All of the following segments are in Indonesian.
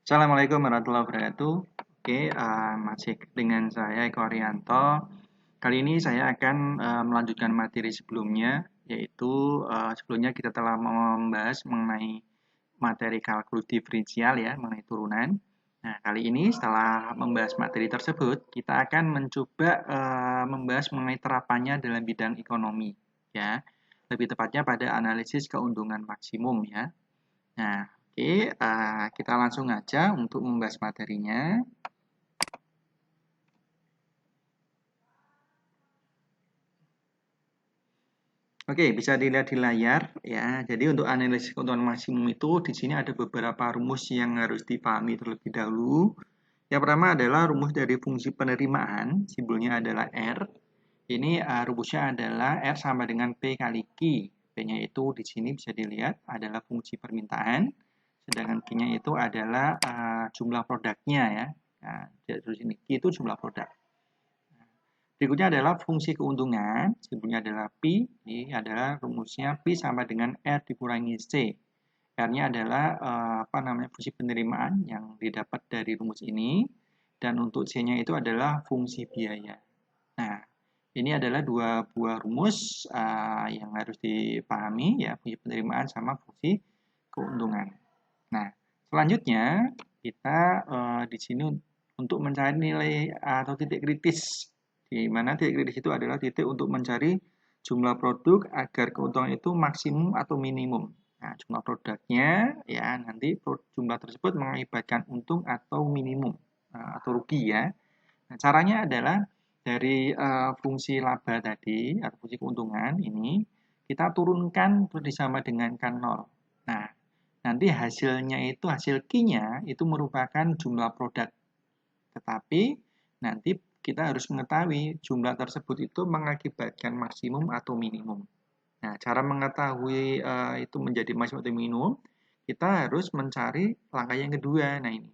Assalamualaikum warahmatullahi wabarakatuh. Oke, masih dengan saya Eko Arianto. Kali ini saya akan melanjutkan materi sebelumnya, yaitu sebelumnya kita telah membahas mengenai materi kalkulus diferensial ya, mengenai turunan. Nah, kali ini setelah membahas materi tersebut, kita akan mencoba membahas mengenai terapannya dalam bidang ekonomi, ya. Lebih tepatnya pada analisis keuntungan maksimum ya. Nah, oke, kita langsung aja untuk membahas materinya. Oke, bisa dilihat di layar ya. Jadi untuk analisis keuntungan maksimum itu di sini ada beberapa rumus yang harus dipahami terlebih dahulu. Yang pertama adalah rumus dari fungsi penerimaan, simbolnya adalah R. Ini rumusnya adalah R sama dengan P kali Q. P-nya itu di sini bisa dilihat adalah fungsi permintaan, sedangkan Q-nya itu adalah jumlah produknya ya. Nah, terus ini Q itu jumlah produk. Berikutnya adalah fungsi keuntungan, simbolnya adalah Pi, ini adalah rumusnya Pi sama dengan R dikurangi C. R-nya adalah fungsi penerimaan yang didapat dari rumus ini, dan untuk C-nya itu adalah fungsi biaya. Nah, ini adalah dua buah rumus yang harus dipahami ya, fungsi penerimaan sama fungsi keuntungan. Nah, selanjutnya kita di sini untuk mencari nilai atau titik kritis, di mana titik kritis itu adalah titik untuk mencari jumlah produk agar keuntungan itu maksimum atau minimum. Nah, jumlah produknya ya nanti jumlah tersebut mengakibatkan untung atau minimum atau rugi ya. Nah, caranya adalah dari fungsi laba tadi atau fungsi keuntungan ini kita turunkan terus disama dengan kan 0. Nah, nanti hasilnya itu hasil Q-nya itu merupakan jumlah produk. Tetapi nanti kita harus mengetahui jumlah tersebut itu mengakibatkan maksimum atau minimum. Nah, cara mengetahui itu menjadi maksimum atau minimum, kita harus mencari langkah yang kedua. Nah, ini.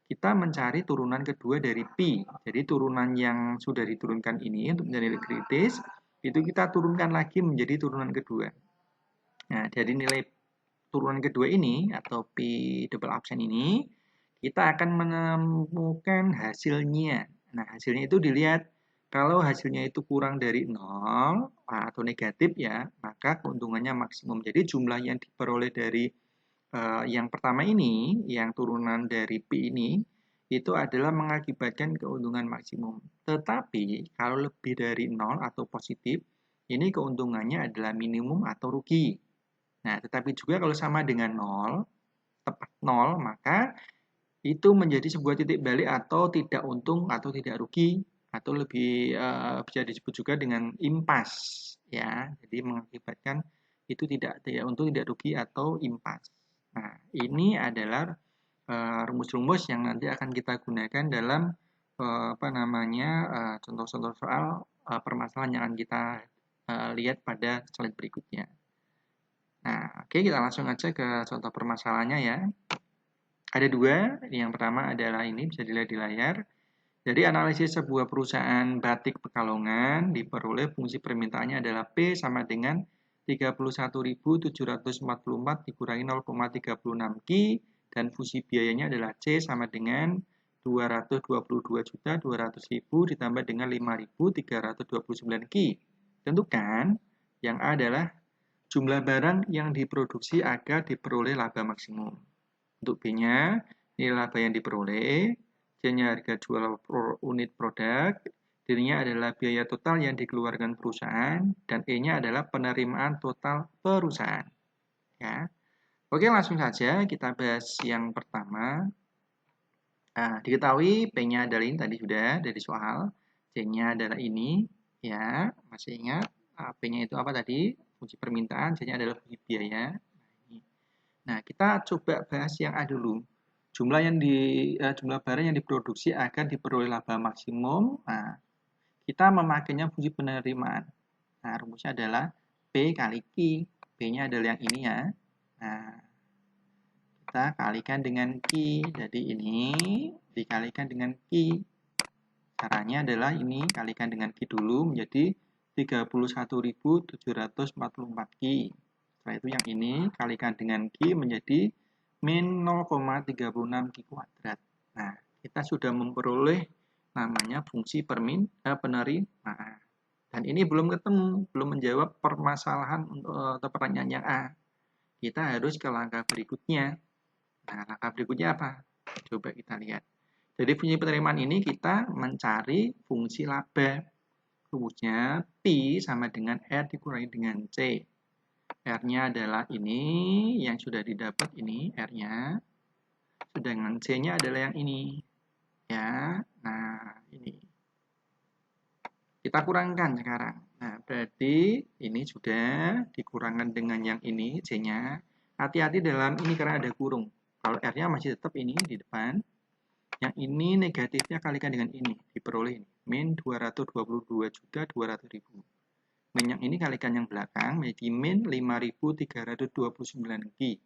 Kita mencari turunan kedua dari Pi. Jadi turunan yang sudah diturunkan ini untuk menjadi nilai kritis, itu kita turunkan lagi menjadi turunan kedua. Nah, dari nilai turunan kedua ini, atau Pi double absen ini, kita akan menemukan hasilnya. Nah, hasilnya itu dilihat, kalau hasilnya itu kurang dari 0 atau negatif ya, maka keuntungannya maksimum. Jadi jumlah yang diperoleh dari yang pertama ini, yang turunan dari P ini, itu adalah mengakibatkan keuntungan maksimum. Tetapi, kalau lebih dari 0 atau positif, ini keuntungannya adalah minimum atau rugi. Nah, tetapi juga kalau sama dengan 0, tepat 0, maka itu menjadi sebuah titik balik atau tidak untung atau tidak rugi, atau lebih bisa disebut juga dengan impas. Ya, jadi mengakibatkan itu tidak untung, tidak rugi atau impas. Nah, ini adalah rumus-rumus yang nanti akan kita gunakan dalam contoh-contoh soal permasalahan yang akan kita lihat pada slide berikutnya. Nah, oke, kita langsung aja ke contoh permasalahannya ya. Ada dua, yang pertama adalah ini bisa dilihat di layar. Jadi analisis sebuah perusahaan batik Pekalongan diperoleh fungsi permintaannya adalah P sama dengan 31.744 dikurangi 0,36 Q dan fungsi biayanya adalah C sama dengan 222.200.000 ditambah dengan 5.329 Q. Tentukan yang A adalah jumlah barang yang diproduksi agar diperoleh laba maksimum. Untuk B-nya, nilai laba yang diperoleh, C-nya harga jual unit produk, D-nya adalah biaya total yang dikeluarkan perusahaan, dan E-nya adalah penerimaan total perusahaan. Ya. Oke, langsung saja kita bahas yang pertama. Nah, diketahui P-nya adalah ini tadi sudah dari soal, C-nya adalah ini, ya masih ingat P-nya itu apa tadi? Fungsi permintaan, C-nya adalah fungsi biaya. Nah, kita coba bahas yang A dulu. Jumlah barang yang diproduksi akan diperoleh laba maksimum. Nah, kita memakainya fungsi penerimaan. Nah, rumusnya adalah P kali Q. P-nya adalah yang ini ya. Nah, kita kalikan dengan Q. Jadi ini dikalikan dengan Q. Caranya adalah ini kalikan dengan Q dulu menjadi 31.744 Q. Setelah itu yang ini kalikan dengan Q menjadi min 0,36 Q kuadrat. Nah, kita sudah memperoleh namanya fungsi penerimaan. Dan ini belum ketemu, belum menjawab permasalahan atau pertanyaan yang A. Kita harus ke langkah berikutnya. Nah, langkah berikutnya apa? Coba kita lihat. Jadi fungsi penerimaan ini kita mencari fungsi laba. Rumusnya Pi sama dengan R dikurangi dengan C. R-nya adalah ini, yang sudah didapat ini R-nya. Sedangkan C-nya adalah yang ini. Ya, nah ini. Kita kurangkan sekarang. Nah, berarti ini sudah dikurangkan dengan yang ini, C-nya. Hati-hati dalam ini karena ada kurung. Kalau R-nya masih tetap ini di depan. Yang ini negatifnya kalikan dengan ini. Diperoleh ini. Min 222.200.000. Min yang ini kalikan yang belakang menjadi min 5.329 Ki.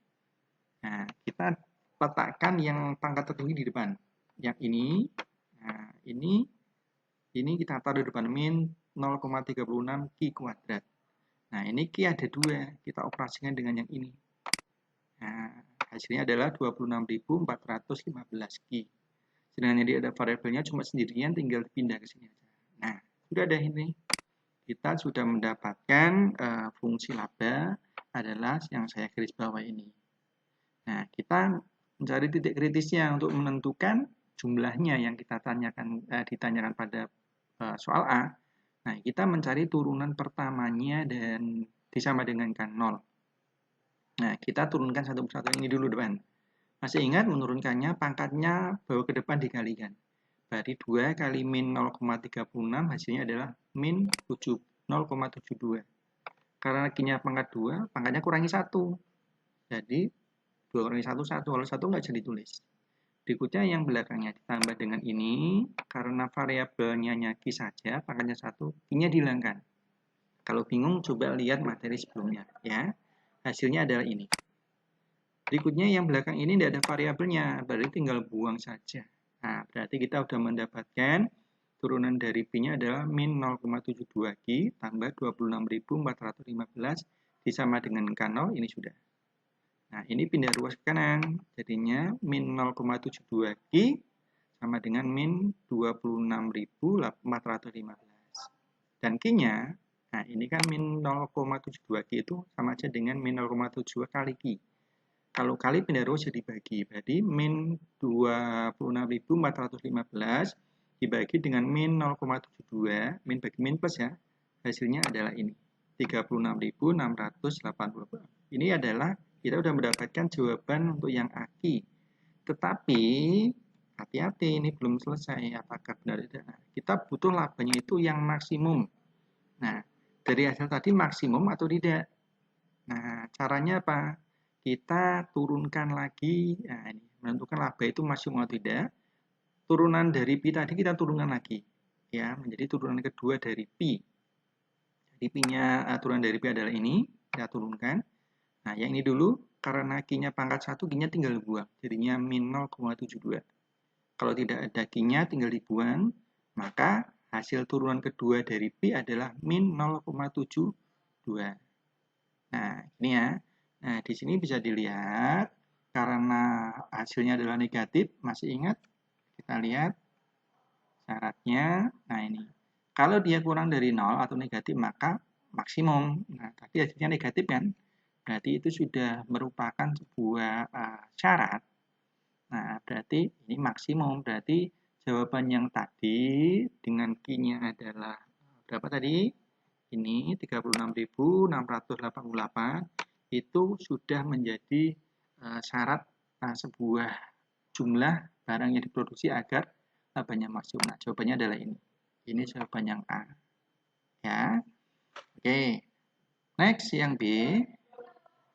Nah, kita letakkan yang pangkat tertinggi di depan. Yang ini, nah ini kita taruh di depan min 0,36 Ki kuadrat. Nah, ini Ki ada 2, kita operasikan dengan yang ini. Nah, hasilnya adalah 26.415 Ki. Sedangkan jadi ada variabelnya cuma sendirian, tinggal pindah ke sini aja. Nah, sudah ada ini. Kita sudah mendapatkan fungsi laba adalah yang saya garis bawah ini. Nah, kita mencari titik kritisnya untuk menentukan jumlahnya yang kita ditanyakan pada soal A. Nah, kita mencari turunan pertamanya dan disama dengankan 0. Nah, kita turunkan satu persatu ini dulu depan. Masih ingat menurunkannya pangkatnya bawa ke depan dikalikan. Berarti 2 kali min 0,36 hasilnya adalah min 0,72. Karena Q-nya pangkat 2, pangkatnya kurangi 1. Jadi 2 kurangi 1, 1. Kalau 1 nggak bisa ditulis. Berikutnya yang belakangnya ditambah dengan ini. Karena variabelnya Q saja, pangkatnya 1, Q-nya dihilangkan. Kalau bingung, coba lihat materi sebelumnya. Ya. Hasilnya adalah ini. Berikutnya yang belakang ini tidak ada variabelnya, berarti tinggal buang saja. Nah, berarti kita sudah mendapatkan turunan dari P-nya adalah min 0,72 Ki tambah 26.415 disama dengan K0, ini sudah. Nah, ini pindah ruas ke kanan, jadinya min 0,72 Ki sama dengan min 26.415. Dan Ki-nya, nah ini kan min 0,72 Ki itu sama aja dengan min 0,72 kali Ki. Kalau kali pindah ruas jadi dibagi, berarti min 26.415 dibagi dengan min 0,72, min bagi min plus ya, hasilnya adalah ini, 36.680. Ini adalah kita sudah mendapatkan jawaban untuk yang Aki. Tetapi, hati-hati, ini belum selesai, apakah benar tidak. Nah, kita butuh labanya itu yang maksimum. Nah, dari hasil tadi maksimum atau tidak. Nah, caranya apa? Kita turunkan lagi, nah ini, menentukan laba itu maksimum atau tidak. Turunan dari Pi tadi kita turunkan lagi, ya, menjadi turunan kedua dari Pi. Jadi Pi-nya, turunan dari Pi adalah ini, kita turunkan. Nah, yang ini dulu, karena Q-nya pangkat 1, Q-nya tinggal dibuang, jadinya min 0,72. Kalau tidak ada Q-nya tinggal dibuang, maka hasil turunan kedua dari Pi adalah min 0,72. Nah, ini ya. Nah, di sini bisa dilihat karena hasilnya adalah negatif, masih ingat? Kita lihat syaratnya. Nah, ini. Kalau dia kurang dari 0 atau negatif, maka maksimum. Nah, tadi hasilnya negatif kan? Berarti itu sudah merupakan sebuah syarat. Nah, berarti ini maksimum. Berarti jawaban yang tadi dengan Q-nya adalah berapa tadi? Ini 36.688. Itu sudah menjadi syarat sebuah jumlah barang yang diproduksi agar labanya maksimum. Nah, jawabannya adalah ini. Ini jawaban yang A. Ya. Oke. Next yang B.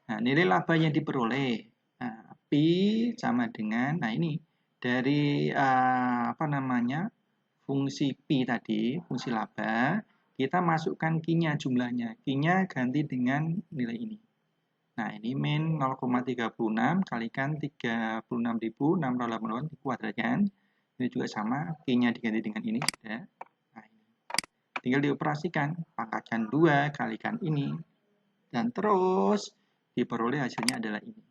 Nah, nilai laba yang diperoleh. Nah, Pi sama dengan, nah ini dari apa namanya, fungsi Pi tadi, fungsi laba, kita masukkan Q-nya jumlahnya. Q-nya ganti dengan nilai ini. Nah, ini min 0,36 kalikan 36.688 dikuadratkan. Ini juga sama, Q-nya diganti dengan ini sudah. Nah, ini. Tinggal dioperasikan, pangkatkan 2 kalikan ini. Dan terus diperoleh hasilnya adalah ini.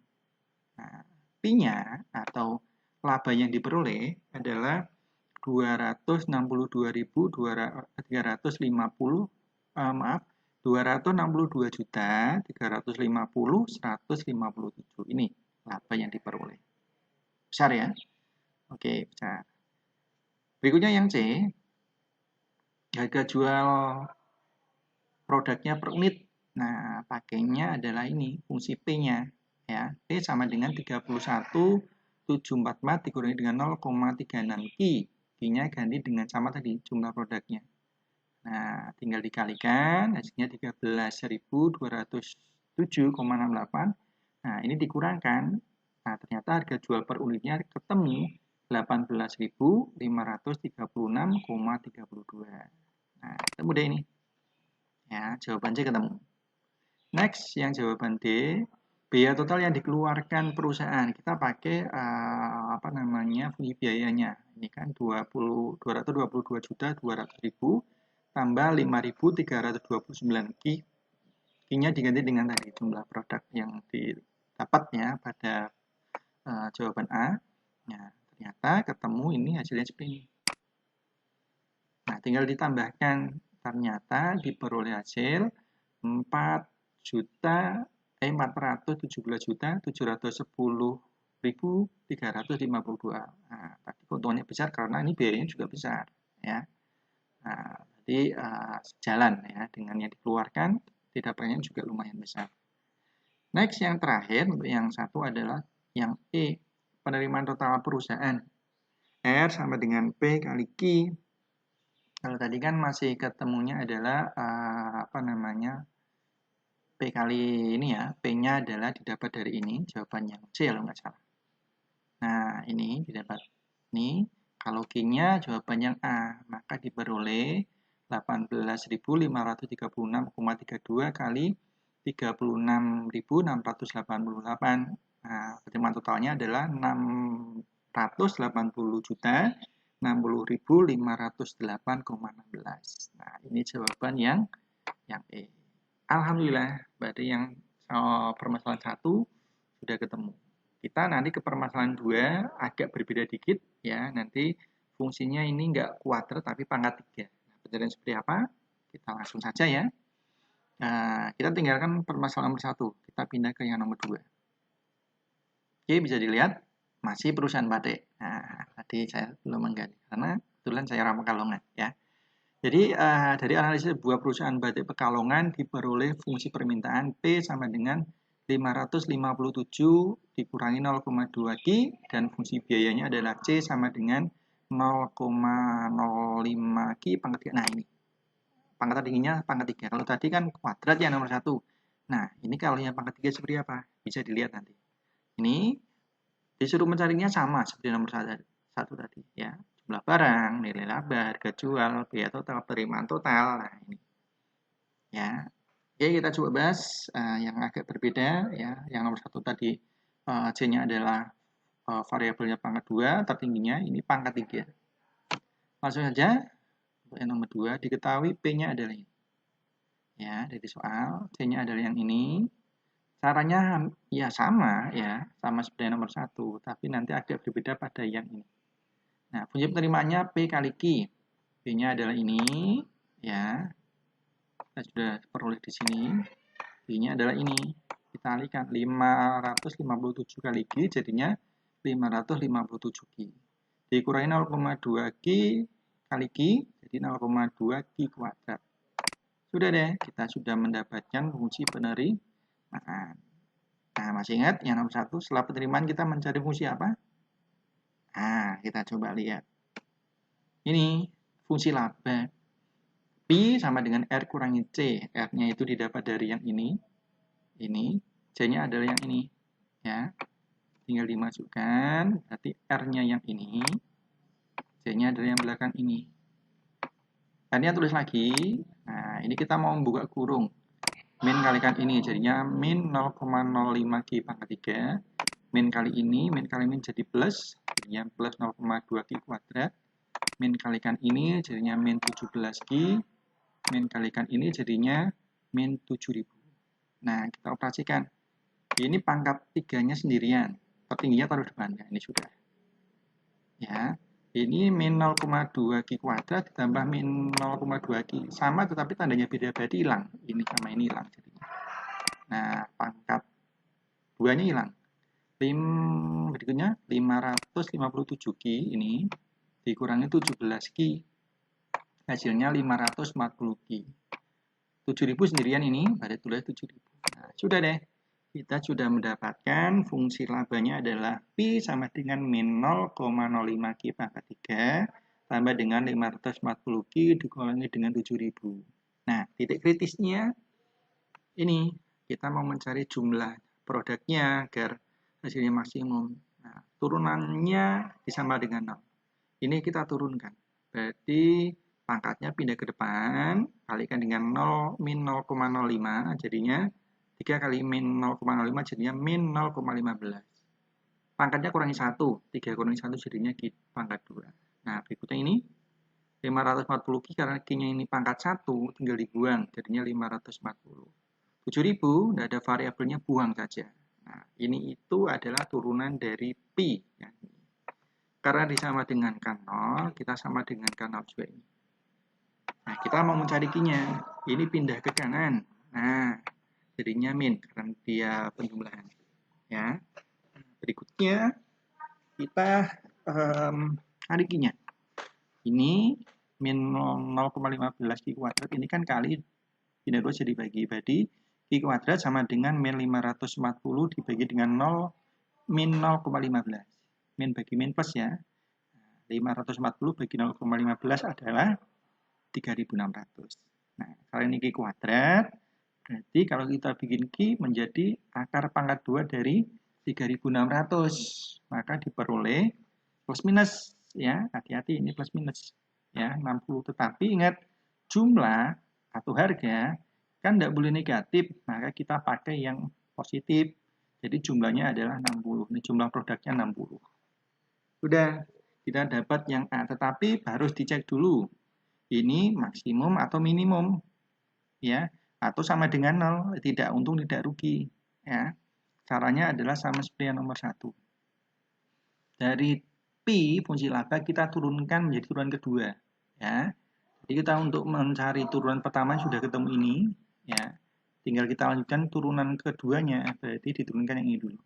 Nah, P-nya atau laba yang diperoleh adalah 262.350 ini laba yang diperoleh. Besar ya? Oke, besar. Berikutnya yang C, harga jual produknya per unit. Nah, pakainya adalah ini, fungsi P-nya. Ya, P sama dengan 31.744 dikurangi dengan 0,36 Q. Q-nya ganti dengan sama tadi, jumlah produknya. Nah, tinggal dikalikan, hasilnya 13.207,68. Nah, ini dikurangkan. Nah, ternyata harga jual per unitnya ketemu 18.536,32. Nah, ketemu deh ini. Ya, jawaban C ketemu. Next, yang jawaban D, biaya total yang dikeluarkan perusahaan. Kita pakai fungsi biayanya. Ini kan 222.200.000 tambah 5.329 Q. Q-nya diganti dengan tadi jumlah produk yang didapat ya pada jawaban A. Nah, ternyata ketemu ini hasilnya seperti ini. Nah, tinggal ditambahkan, ternyata diperoleh hasil 4.717.710.352. Nah, tadi keuntungannya besar karena ini biayanya juga besar ya. Nah, jadi sejalan ya dengan yang dikeluarkan, didapatnya juga lumayan besar. Next, yang terakhir untuk yang satu adalah yang E, penerimaan total perusahaan. R sama dengan P kali Q. Kalau tadi kan masih ketemunya adalah P kali ini ya, P-nya adalah didapat dari ini, jawaban yang C kalau nggak salah. Nah, ini didapat ini. Kalau Q-nya jawaban yang A, maka diperoleh 18.536,32 kali 36.688. Nah, penerimaan totalnya adalah 680.60.508,16. Nah, ini jawaban yang E. Alhamdulillah, berarti yang permasalahan 1 sudah ketemu. Kita nanti ke permasalahan 2 agak berbeda dikit ya. Nanti fungsinya ini enggak kuadrat tapi pangkat 3. Nah, pencarian seperti apa? Kita langsung saja ya. Nah, kita tinggalkan permasalahan nomor 1. Kita pindah ke yang nomor 2. Oke, bisa dilihat masih perusahaan batik. Nah, tadi saya belum mengganti karena kebetulan saya orang Pekalongan ya. Jadi dari analisis sebuah perusahaan batik Pekalongan diperoleh fungsi permintaan P sama dengan 557 dikurangi 0,2 Q dan fungsi biayanya adalah C sama dengan 0,05 Q pangkat 3. Nah, ini pangkat tingginya pangkat 3. Kalau tadi kan kuadrat ya nomor 1. Nah, ini kalau yang pangkat 3 seperti apa? Bisa dilihat nanti. Ini disuruh mencarinya sama seperti nomor 1 tadi ya. Jumlah barang, nilai laba, harga jual, biaya total, penerimaan total. Nah, ini. Ya. Oke, kita coba bahas yang agak berbeda ya. Yang nomor 1 tadi C-nya adalah variabelnya pangkat 2, tertingginya ini pangkat 3. Langsung saja untuk yang nomor 2 diketahui P-nya adalah ini. Ya, dari soal C-nya adalah yang ini. Caranya ya sama ya, sama seperti yang nomor 1, tapi nanti agak berbeda pada yang ini. Nah, fungsi penerimaannya P kali Q. P-nya adalah ini, ya. Kita sudah peroleh di sini. Q-nya adalah ini. Kita alihkan 557 kali Q, jadinya 557 Q. Dikurangi 0,2 Q kali Q, jadi 0,2 Q kuadrat. Sudah deh, kita sudah mendapatkan fungsi penerimaan. Nah, masih ingat yang nomor 1, setelah penerimaan kita mencari fungsi apa? Nah, kita coba lihat. Ini fungsi laba. P sama dengan R kurangi C. R-nya itu didapat dari yang ini. Ini. C-nya adalah yang ini. Ya. Tinggal dimasukkan. Berarti R-nya yang ini. C-nya adalah yang belakang ini. R-nya tulis lagi. Nah, ini kita mau membuka kurung. Min kalikan ini. Jadinya min 0,05 Q pangkat 3. Min kali ini. Min kali min jadi plus. Jadinya plus 0,2 Q kuadrat. Min kalikan ini jadinya min 17 Q. Min kalikan ini jadinya min 7000. Nah, kita operasikan. Ini pangkat 3-nya sendirian. tertingginya taruh depan ya, ini sudah. Ya, ini min 0,2 Q kuadrat ditambah min 0,2 Q. Sama tetapi tandanya beda, berarti hilang. Ini sama ini hilang jadinya. Nah, pangkat 2-nya hilang. Berikutnya 557 Q ini dikurangi 17 Q. Hasilnya 540 Q. 7000 sendirian ini, pada tulis 7000. Nah, sudah deh. Kita sudah mendapatkan fungsi labanya adalah Pi sama dengan min 0,05 Q pangkat 3 tambah dengan 540 Q dikurangi dengan 7000. Nah, titik kritisnya ini kita mau mencari jumlah produknya agar hasilnya maksimum. Nah, turunannya disama dengan 0. Ini kita turunkan. Berarti pangkatnya pindah ke depan, kalikan dengan 0 min 0,05 jadinya 3 kali min 0,05 jadinya min 0,15. Pangkatnya kurangi 1, 3 kurangi 1 jadinya pangkat 2. Nah, berikutnya ini 540 Q karena Q-nya ini pangkat 1, tinggal dibuang, jadinya 540. 7000, tidak ada variabelnya, buang saja. Nah, ini itu adalah turunan dari Pi. Ya. Karena disama dengan K0, kita sama dengan K0 juga ini. Nah, kita mau mencari Q-nya. Ini pindah ke kanan. Nah, jadinya min, karena dia penjumlahan. Ya. Berikutnya, kita cari Q-nya. Ini min 0,15 Q kuadrat, ini kan kali pindah 2 jadi bagi. Berarti Q kuadrat sama dengan min 540 dibagi dengan 0, min 0,15. Min bagi min plus ya. 540 bagi 0,15 adalah 3600. Nah, kalau ini Q kuadrat, berarti kalau kita bikin Q menjadi akar pangkat 2 dari 3600. Maka diperoleh plus minus ya, hati-hati ini plus minus ya, 60. Tetapi ingat jumlah atau harga kan tidak boleh negatif, maka kita pakai yang positif. Jadi jumlahnya adalah 60. Ini jumlah produknya 60. Sudah, kita dapat yang A, tetapi harus dicek dulu. Ini maksimum atau minimum. Ya, atau sama dengan 0, tidak untung tidak rugi. Ya. Caranya adalah sama seperti yang nomor 1. Dari Pi, fungsi laba kita turunkan menjadi turunan kedua. Ya. Jadi kita untuk mencari turunan pertama sudah ketemu ini. Ya. Tinggal kita lanjutkan turunan keduanya, berarti diturunkan yang ini dulu.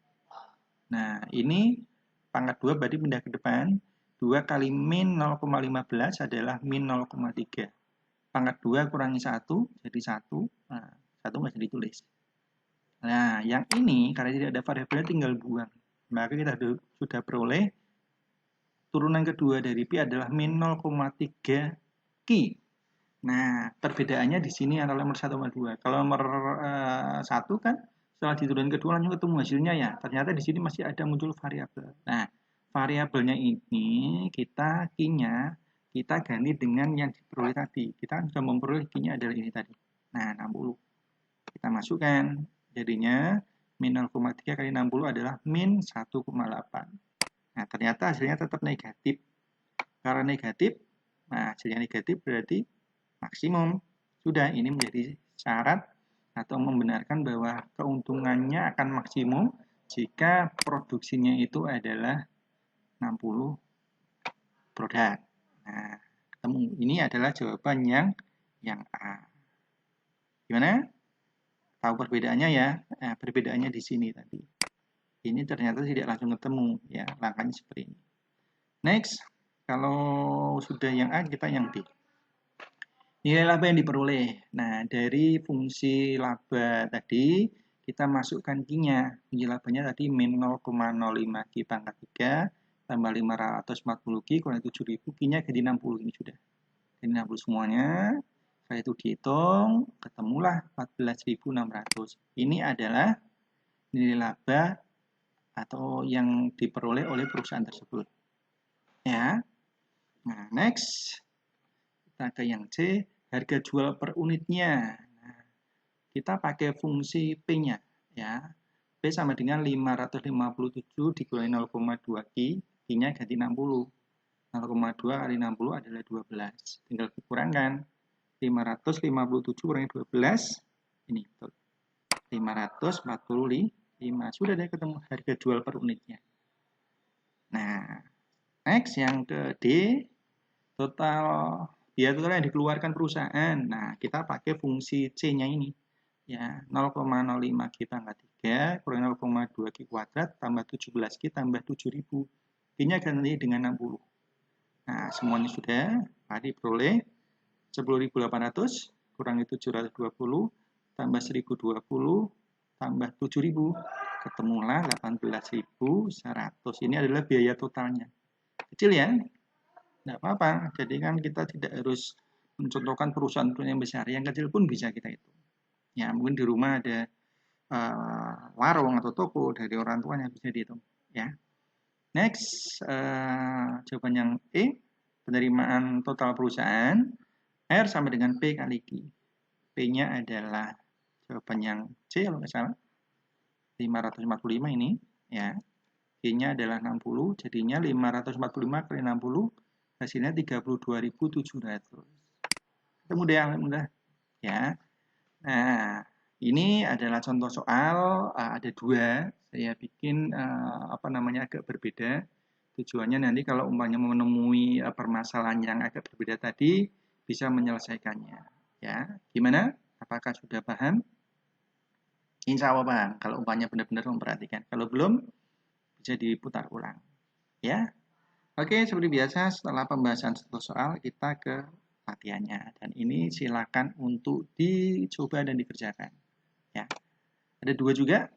Nah, ini pangkat 2 berarti pindah ke depan. 2 kali min 0,15 adalah min 0,3. Pangkat 2 kurangi 1, jadi 1. Nah, 1 nggak bisa ditulis. Nah, yang ini, karena tidak ada variabelnya, tinggal buang. Maka kita sudah peroleh turunan kedua dari Pi adalah min 0,3 Q. Nah, perbedaannya di sini antara nomor 1 sama 2. Kalau nomor 1 kan setelah diturunan kedua langsung ketemu hasilnya ya. Ternyata di sini masih ada muncul variabel. Nah, variabelnya ini kita Q-nya kita ganti dengan yang diperoleh tadi. Kita sudah memperoleh Q-nya adalah ini tadi. Nah, 60. Kita masukkan. Jadinya min 0,3 kali 60 adalah min 1,8. Nah, ternyata hasilnya tetap negatif. Karena negatif, nah hasilnya negatif berarti maksimum. Sudah, ini menjadi syarat atau membenarkan bahwa keuntungannya akan maksimum jika produksinya itu adalah 60 produk. Nah, ketemu. Ini adalah jawaban yang A. Gimana? Tahu perbedaannya ya? Nah, perbedaannya di sini tadi. Ini ternyata tidak langsung ketemu. Ya, langkahnya seperti ini. Next, kalau sudah yang A, kita yang B. Nilai laba yang diperoleh. Nah, dari fungsi laba tadi, kita masukkan Q-nya. Fungsi labanya tadi min 0,05 Q pangkat 3, tambah 540 Q, kurang 7000, Q-nya jadi 60, ini sudah. Jadi 60 semuanya. Setelah itu dihitung, ketemulah 14.600. Ini adalah nilai laba atau yang diperoleh oleh perusahaan tersebut. Ya. Nah, next. Kita ke yang C, harga jual per unitnya. Nah, kita pakai fungsi P-nya. Ya. P sama dengan 557 dikurangi 0,2 Q, Q-nya ganti 60. 0,2 kali 60 adalah 12. Tinggal dikurangkan. 557 kurangi 12, ini betul. 545. Sudah deh ketemu harga jual per unitnya. Nah, next yang ke D, total biaya total yang dikeluarkan perusahaan. Nah, kita pakai fungsi C-nya ini. Ya, 0,05 Q pangkat 3 kurang 0,2 Q kuadrat tambah 17 Q tambah 7.000. Q-nya ganti dengan 60. Nah, semuanya sudah. Tadi peroleh 10.800 kurangi 720 tambah 1.020 tambah 7.000. Ketemulah 18.100. Ini adalah biaya totalnya. Kecil ya? Tidak apa-apa. Jadi kan kita tidak harus mencontohkan perusahaan yang besar. Yang kecil pun bisa kita hitung. Ya, mungkin di rumah ada warung atau toko dari orang tuanya bisa dihitung. Ya. Next, jawaban yang E, penerimaan total perusahaan R sama dengan P kali Q. P-nya adalah jawaban yang C kalau nggak salah. 545 ini. Ya. Q-nya adalah 60, jadinya 545 kali 60, hasilnya 32.700. Ketemu deh yang mudah. Ya. Nah, ini adalah contoh soal, ada dua. Saya bikin agak berbeda. Tujuannya nanti kalau umpamanya menemui permasalahan yang agak berbeda tadi, bisa menyelesaikannya. Ya, gimana? Apakah sudah paham? Insya Allah paham. Kalau umpamanya benar-benar memperhatikan. Kalau belum, bisa diputar ulang. Ya. Oke, seperti biasa setelah pembahasan satu soal, kita ke latihannya. Dan ini silakan untuk dicoba dan dikerjakan. Ya. Ada dua juga.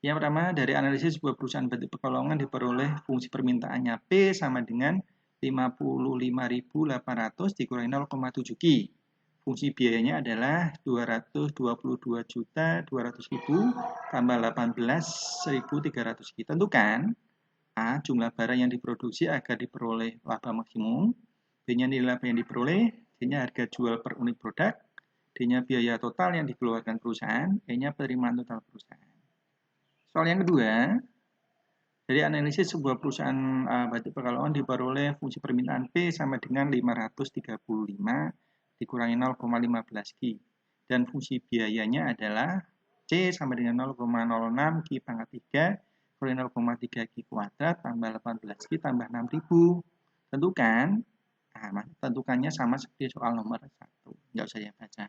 Yang pertama, dari analisis sebuah perusahaan batu pekalongan diperoleh fungsi permintaannya P sama dengan 55.800 dikurangi 0,7 Q. Fungsi biayanya adalah 222.200.000 tambah 18.300 Q. Tentukan A. Jumlah barang yang diproduksi agar diperoleh laba maksimum. B-nya nilai laba yang diperoleh. C-nya harga jual per unit produk. D-nya biaya total yang dikeluarkan perusahaan. E-nya penerimaan total perusahaan. Soal yang kedua, dari analisis sebuah perusahaan batu pekalongan diperoleh fungsi permintaan P sama dengan 535 dikurangi 0,15 Q. Dan fungsi biayanya adalah C sama dengan 0,06 Q pangkat 3 kurangi 0,3 Q kuadrat tambah 18 Q tambah 6.000. Tentukan, tentukannya sama seperti soal nomor 1. Nggak usah ya baca.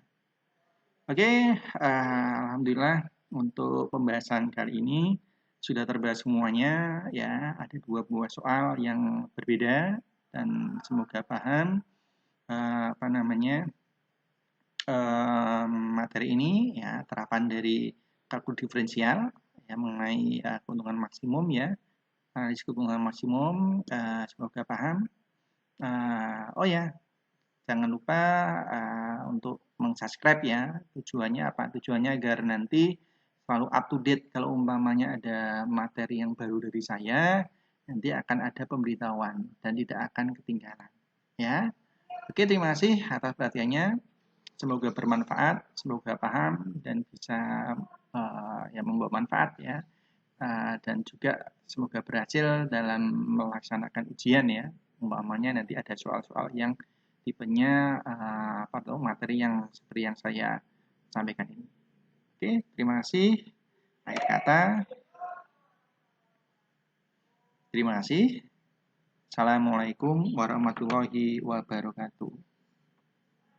Oke, alhamdulillah untuk pembahasan kali ini sudah terbahas semuanya ya. Ada dua buah soal yang berbeda dan semoga paham materi ini ya, terapan dari kalkulus diferensial ya mengenai keuntungan maksimum ya, analisis keuntungan maksimum. Semoga paham. Oh ya, jangan lupa untuk meng-subscribe ya. Tujuannya apa? Tujuannya agar nanti selalu up to date kalau umpamanya ada materi yang baru dari saya, nanti akan ada pemberitahuan dan tidak akan ketinggalan. Ya. Oke, terima kasih atas perhatiannya. Semoga bermanfaat, semoga paham dan bisa membawa manfaat ya. Dan juga semoga berhasil dalam melaksanakan ujian ya. Umpamanya nanti ada soal-soal yang tipenya materi yang seperti yang saya sampaikan ini. Oke, terima kasih. Akhir kata, terima kasih. Assalamualaikum warahmatullahi wabarakatuh.